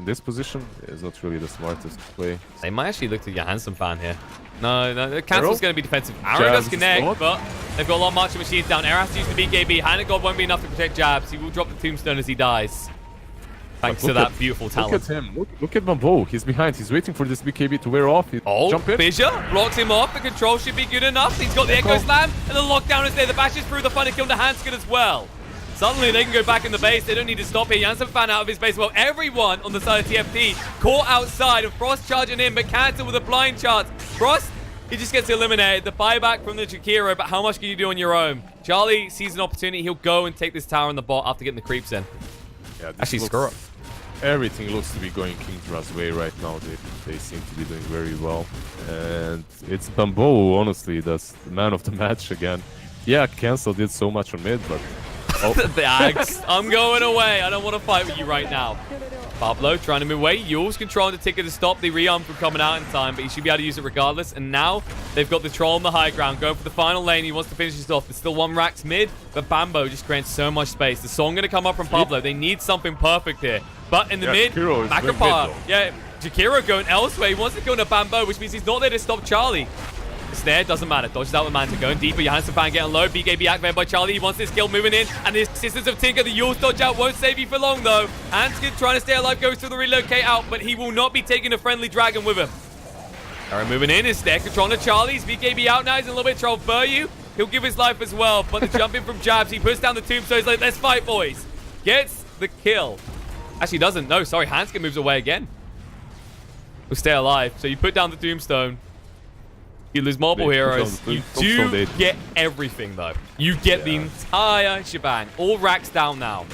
this position is not really the smartest play. They might actually look to Johansson fan here. No, the cancel's going to be defensive. Arrow does Jabs connect, is but they've got a lot of marching machines down. Arrow has to use the BKB. Hand of God won't be enough to protect Jabs. He will drop the tombstone as he dies. Thanks to Look that at- beautiful Look talent. at him. Look at Bambo. He's behind. He's waiting for this BKB to wear off. Oh, Jump in. Fissure blocks him off. The control should be good enough. He's got the Echo Echo. Slam, and the lockdown is there. The bash is through. The funny kill to Hanskin as well. Suddenly, they can go back in the base. They don't need to stop here. Janssen fan out of his base. Well, everyone on the side of TFT caught outside, and Frost charging in, but Cancel with a blind charge. Frost, he just gets eliminated. The buyback from the Jakiro, but how much can you do on your own? Charlie sees an opportunity. He'll go and take this tower on the bot after getting the creeps in. Yeah, this Actually, looks- screw up. Everything looks to be going Kingdra's way right now. They seem to be doing very well. And it's Bambo, honestly, that's the man of the match again. Yeah, Cancel did so much on mid, but... Oh, The axe. I'm going away. I don't want to fight with you right now. Pablo trying to move away. Yule's controlling the ticket to stop the rearm from coming out in time, but he should be able to use it regardless. And now they've got the troll on the high ground, going for the final lane. He wants to finish this off. There's still one racked mid, but Bambo just creates so much space. The song going to come up from Pablo. They need something perfect here. But in the Yeah, mid, Jakiro is macro going mid, power. though. Yeah, Jakiro going elsewhere. He wants to go into Bambo, which means he's not there to stop Charlie. The snare doesn't matter. Dodges out with Manta going deeper. Johansson fan getting low. BKB activated by Charlie. He wants this kill moving in. And the assistance of Tinker. The Yule's dodge out won't save you for long though. Hanskin trying to stay alive. Goes to the relocate out. But he will not be taking a friendly dragon with him. Arrow moving in. His snare controlling the Charlie's. BKB out now. He's in a little bit of trouble. Buryu, he'll give his life as well. But the jump in from Jabs. He puts down the tombstone. He's like, let's fight, boys. Gets the kill. Actually doesn't. No, sorry. Hanskin moves away again. Will stay alive. So you put down the tombstone. You lose multiple They heroes. control You the do tombstone, get everything, though. You get the Yeah. entire shebang. All racks down now.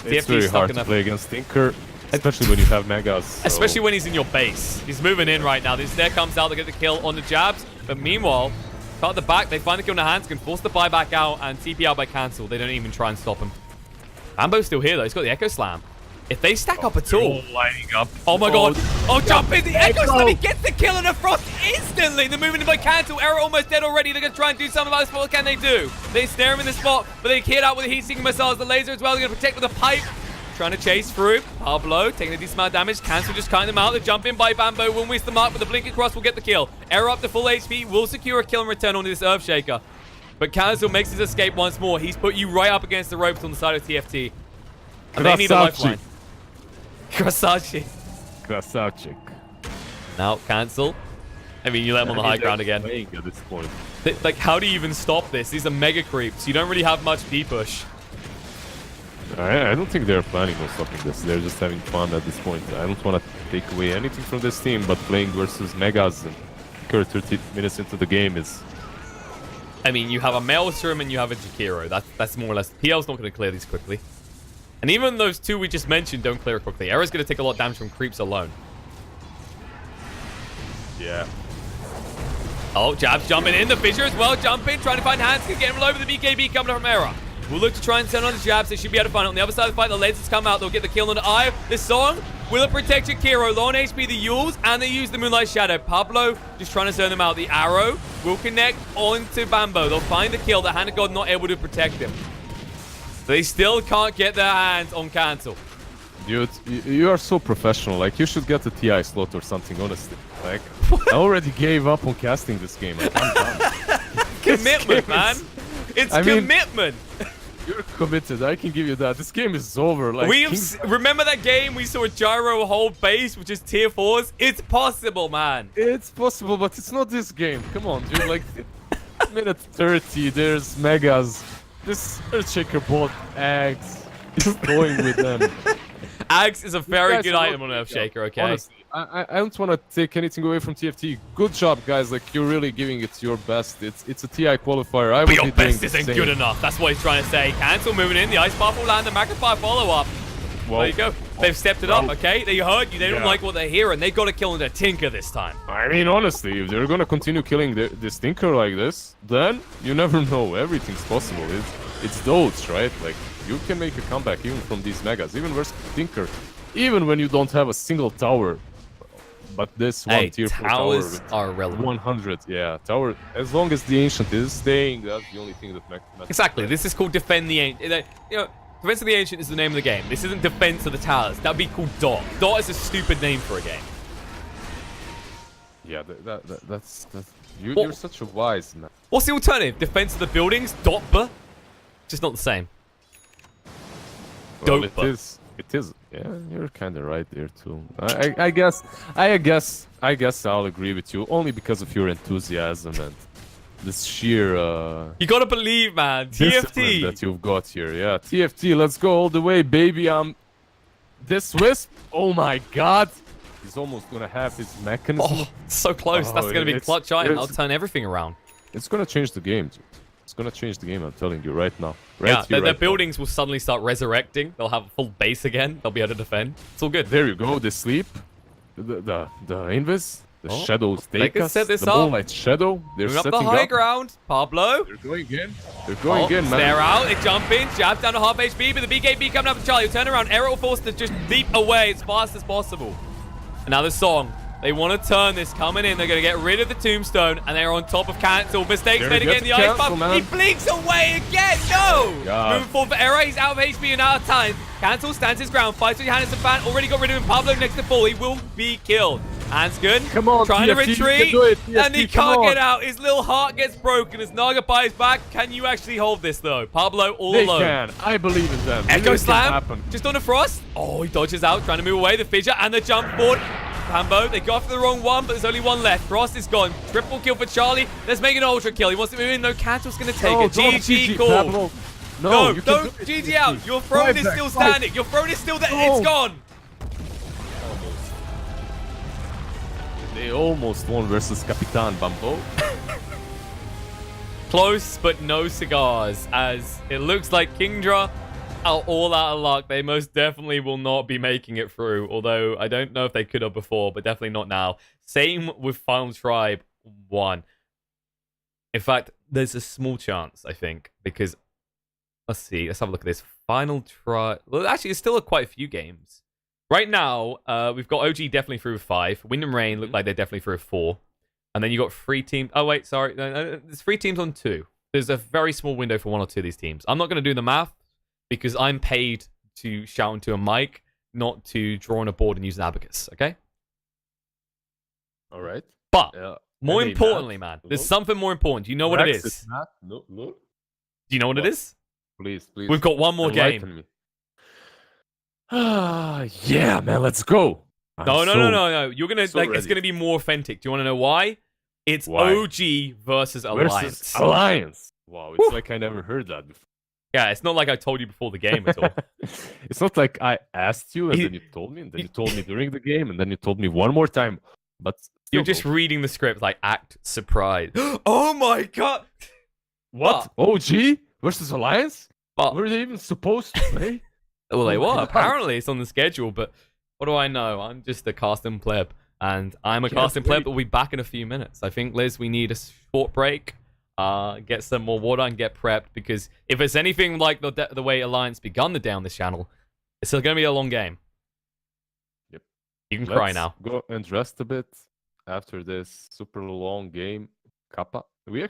it's TFT very stuck hard in to a- play against Tinker, especially when you have Megas. So. Especially when he's in your base. He's moving in right now. This there comes out to get the kill on the Jabs. But meanwhile, cut the back. They find the kill in the hands. Can force the buyback out and TP out by Cancel. They don't even try and stop him. Ambo's still here, though. He's got the Echo Slam. If they stack up at all... lining up. Oh my god. Oh, jump in. The Echo Echo. Slam. He gets the kill and a Frost instantly. They're moving in by Cancel. Error almost dead already. They're going to try and do something about this. What can they do? They snare him in the spot, but they hit out with the heat-seeking missiles. The laser as well. They're going to protect with a pipe. Trying to chase through. Pablo taking a decent amount of damage. Cancel just cutting them out. The jump in by Bambo will miss the mark, but the blink across will get the kill. Error up to full HP. Will secure a kill and return onto this Earthshaker. But Cancel makes his escape once more. He's put you right up against the ropes on the side of TFT. And they need a lifeline. Krasachi. Krasavchik. Now, Cancel. I mean, you let him on the high ground again. At this point. Like, how do you even stop this? These are mega creeps. You don't really have much D-push. I don't think they're planning on stopping this. They're just having fun at this point. I don't want to take away anything from this team, but playing versus Megas and 30 minutes into the game is... I mean, you have a Maelstrom and you have a Jakiro. That's more or less... PL's not going to clear these quickly. And even those two we just mentioned don't clear it quickly. Era's going to take a lot of damage from creeps alone. Yeah. Oh, Jab's jumping in. The Fissure as well, jumping, trying to find Hans. Can get him all over the BKB coming from Era. We'll look to try and turn on the Jabs. They should be able to find it. On the other side of the fight, the lasers come out. They'll get the kill on the Eye. This song will it protect your Kiro. Low on HP, the Yules, and they use the Moonlight Shadow. Pablo just trying to turn them out. The arrow will connect onto Bambo. They'll find the kill. The Hand of God not able to protect him. They still can't get their hands on Cancel. Dude, you are so professional. Like, you should get a TI slot or something, honestly. Like, I already gave up on casting this game. Like, I'm done. Commitment, man. It's commitment. You're committed. I can give you that. This game is over. Like, remember that game we saw a gyro hold base, which is tier 4s? It's possible, man. It's possible, but it's not this game. Come on, dude. Like, minute 30, there's megas. This Earthshaker bought eggs. He's going with them. Axe is a very good item on Earthshaker, okay? Honestly, I don't want to take anything away from TFT. Good job, guys. Like, you're really giving it your best. It's a TI qualifier. But your best isn't good enough. That's what he's trying to say. Cancel moving in. The Ice Path will land. The Magnifier follow-up. Well, there you go. They've stepped it up, okay? They heard you. They don't like what they hear, and they got to kill the Tinker this time. I mean, honestly, if they're going to continue killing this Tinker like this, then you never know. Everything's possible. It's Dodes, right? Like, you can make a comeback even from these megas, even versus Tinker, even when you don't have a single tower. But this one tier 4 towers tower are relevant. 100, yeah, tower. As long as the Ancient is staying, that's the only thing that matters. Exactly. This is called Defend the Ancient. You know, Defense of the Ancient is the name of the game. This isn't Defense of the Towers. That'd be called Dot. Dot is a stupid name for a game. Yeah, that's you're such a wise man. What's the alternative? Defense of the Buildings? Dotba? Just not the same. Well, it is. Yeah, you're kind of right there too. I guess I'll agree with you only because of your enthusiasm and this sheer you gotta believe, man. TFT that you've got here. Yeah, TFT. Let's go all the way, baby. This Wisp. Oh my God. He's almost gonna have his mechanism. Oh, so close. That's gonna be a clutch item. I'll turn everything around. It's gonna change the game, dude. It's gonna change the game, I'm telling you right now. Their buildings will suddenly start resurrecting. They'll have a full base again. They'll be able to defend. It's all good. There you go. They sleep. The Invis. The shadows take us. Set this the Moonlight Shadow. They're setting up the high ground. Pablo. They're going in. They're going in, man. They're out. They jump in. Jab down to half HP. But the BKB coming up to Charlie. Turn around. Arrow forced to just leap away as fast as possible. And now the song. They want to turn this coming in. They're going to get rid of the tombstone, and they're on top of Cancel. Mistakes made again. The ice buff. He blinks away again. No. Moving forward for Era. He's out of HP and out of time. Cancel stands his ground. Fights with Hannes and Fan. Already got rid of him. Pablo next to full. He will be killed. Hands good. Come on, trying TFT, to retreat, TFT, and he can't get out. His little heart gets broken as Naga buys back. Can you actually hold this though? Pablo all alone. They can. I believe in them. Echo Slam. Just on the frost. Oh, he dodges out, trying to move away. The Fissure and the jump forward. Bambo, they go after the wrong one, but there's only one left. Frost is gone. Triple kill for Charlie. Let's make an ultra kill. He wants to move in. No, Cancel's going to take it. GG call. No, don't GG out. Your throne is still standing. Your throne is still there. It's gone. They almost won versus Capitan Bambo. Close, but no cigars, as it looks like Kingdra are all out of luck. They most definitely will not be making it through, although I don't know if they could have before, but definitely not now. Same with Final Tribe 1. In fact, there's a small chance, I think, because let's see, let's have a look at this. Final Tribe. Well, actually, it's still quite a few games. Right now, we've got OG definitely through with 5. Wind and Rain look like they're definitely through with 4. And then you got 3 teams. Oh, wait, sorry. No, there's 3 teams on 2. There's a very small window for 1 or 2 of these teams. I'm not going to do the math because I'm paid to shout into a mic, not to draw on a board and use an abacus, okay? All right. But more importantly, man, there's something more important. Do you know what it is? No. Do you know what it is? Please. We've got one more game. Yeah, man, let's go. No. You're gonna it's gonna be more authentic. Do you want to know why? It's OG versus Alliance. Wow, it's like I never heard that before. Yeah, it's not like I told you before the game at all. It's not like I asked you and then you told me, and then you told me during the game, and then you told me one more time. But you're just reading the script, like act surprised. Oh my God! What? OG versus Alliance? Were they even supposed to play? Well, they were. Apparently, it's on the schedule, but what do I know? I'm just a custom pleb. And I'm a Can't casting player, wait. but we'll be back in a few minutes. I think, Liz, we need a short break, get some more water, and get prepped, because if it's anything like the way Alliance begun the down this channel, it's still going to be a long game. Yep. You can cry now. Go and rest a bit after this super long game. Kappa. We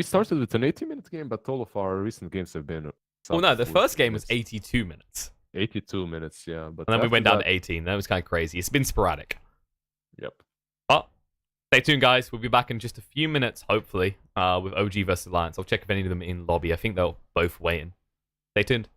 started with an 80-minute game, but all of our recent games have been. Well, no, the first game was minutes. 82 minutes. 82 minutes, yeah. But And then we went down that, to 18. That was kind of crazy. It's been sporadic. Yep. But stay tuned, guys. We'll be back in just a few minutes, hopefully, with OG versus Alliance. I'll check if any of them are in lobby. I think they'll both wait in. Stay tuned.